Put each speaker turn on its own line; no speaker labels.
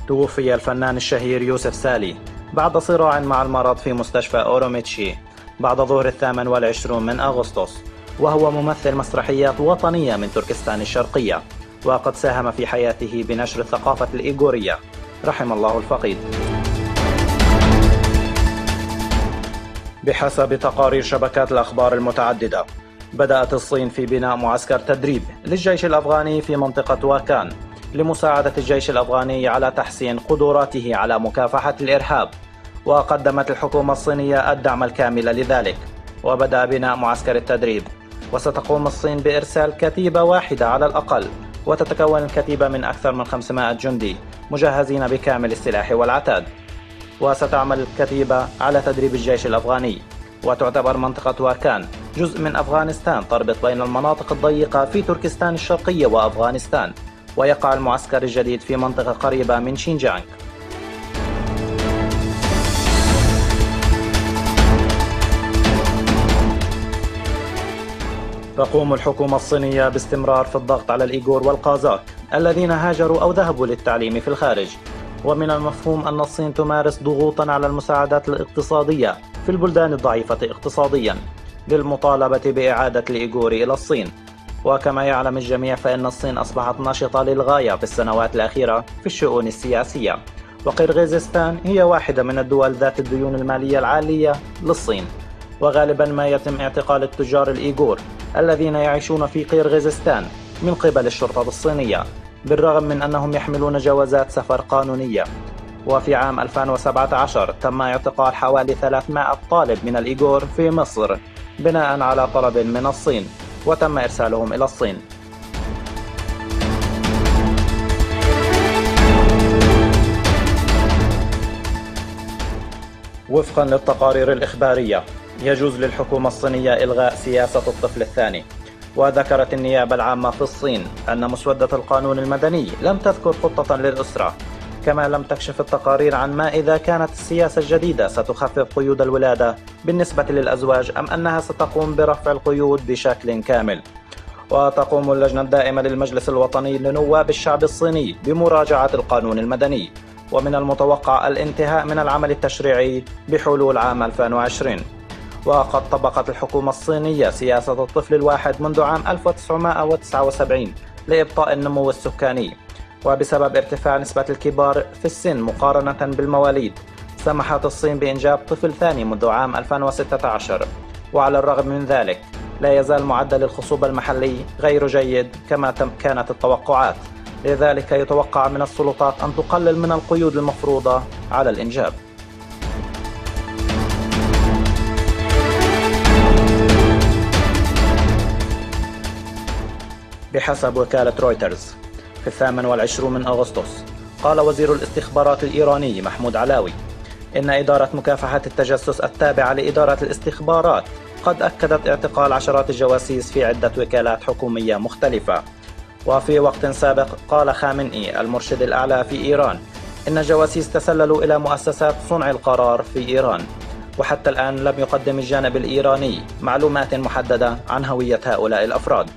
توفي الفنان الشهير يوسف سالي بعد صراع مع المرض في مستشفى أوروميتشي بعد ظهر 28 من أغسطس، وهو ممثل مسرحيات وطنية من تركستان الشرقية، وقد ساهم في حياته بنشر الثقافة الإيغورية. رحم الله الفقيد. بحسب تقارير شبكات الأخبار المتعددة، بدأت الصين في بناء معسكر تدريب للجيش الأفغاني في منطقة واكان لمساعدة الجيش الأفغاني على تحسين قدراته على مكافحة الإرهاب، وقدمت الحكومة الصينية الدعم الكامل لذلك، وبدأ بناء معسكر التدريب. وستقوم الصين بإرسال كتيبة واحدة على الأقل، وتتكون الكتيبة من أكثر من 500 جندي مجهزين بكامل السلاح والعتاد. وستعمل الكتيبة على تدريب الجيش الأفغاني. وتعتبر منطقة واكان جزء من أفغانستان تربط بين المناطق الضيقة في تركستان الشرقية وأفغانستان، ويقع المعسكر الجديد في منطقة قريبة من شينجيانغ. تقوم الحكومة الصينية باستمرار في الضغط على الإيغور والقازاق الذين هاجروا أو ذهبوا للتعليم في الخارج، ومن المفهوم أن الصين تمارس ضغوطا على المساعدات الاقتصادية في البلدان الضعيفة اقتصاديا للمطالبة بإعادة الإيغور إلى الصين. وكما يعلم الجميع فإن الصين أصبحت ناشطة للغاية في السنوات الأخيرة في الشؤون السياسية، وقرغيزستان هي واحدة من الدول ذات الديون المالية العالية للصين. وغالبا ما يتم اعتقال التجار الإيغور الذين يعيشون في قرغيزستان من قبل الشرطة الصينية، بالرغم من أنهم يحملون جوازات سفر قانونية. وفي عام 2017 تم اعتقال حوالي 300 طالب من الإيغور في مصر بناء على طلب من الصين، وتم إرسالهم إلى الصين. وفقا للتقارير الإخبارية، يجوز للحكومة الصينية إلغاء سياسة الطفل الثاني. وذكرت النيابة العامة في الصين أن مسودة القانون المدني لم تذكر خطة للأسرة، كما لم تكشف التقارير عن ما إذا كانت السياسة الجديدة ستخفف قيود الولادة بالنسبة للأزواج أم أنها ستقوم برفع القيود بشكل كامل. وتقوم اللجنة الدائمة للمجلس الوطني لنواب الشعب الصيني بمراجعة القانون المدني، ومن المتوقع الانتهاء من العمل التشريعي بحلول عام 2020. وقد طبقت الحكومة الصينية سياسة الطفل الواحد منذ عام 1979 لإبطاء النمو السكاني، وبسبب ارتفاع نسبة الكبار في السن مقارنة بالمواليد سمحت الصين بإنجاب طفل ثاني منذ عام 2016. وعلى الرغم من ذلك لا يزال معدل الخصوبة المحلي غير جيد كما كانت التوقعات، لذلك يتوقع من السلطات أن تقلل من القيود المفروضة على الإنجاب. بحسب وكالة رويترز، في 28 من أغسطس قال وزير الاستخبارات الإيراني محمود علاوي إن إدارة مكافحة التجسس التابعة لإدارة الاستخبارات قد أكدت اعتقال عشرات الجواسيس في عدة وكالات حكومية مختلفة. وفي وقت سابق قال خامنئي المرشد الأعلى في إيران إن الجواسيس تسللوا إلى مؤسسات صنع القرار في إيران، وحتى الآن لم يقدم الجانب الإيراني معلومات محددة عن هوية هؤلاء الأفراد.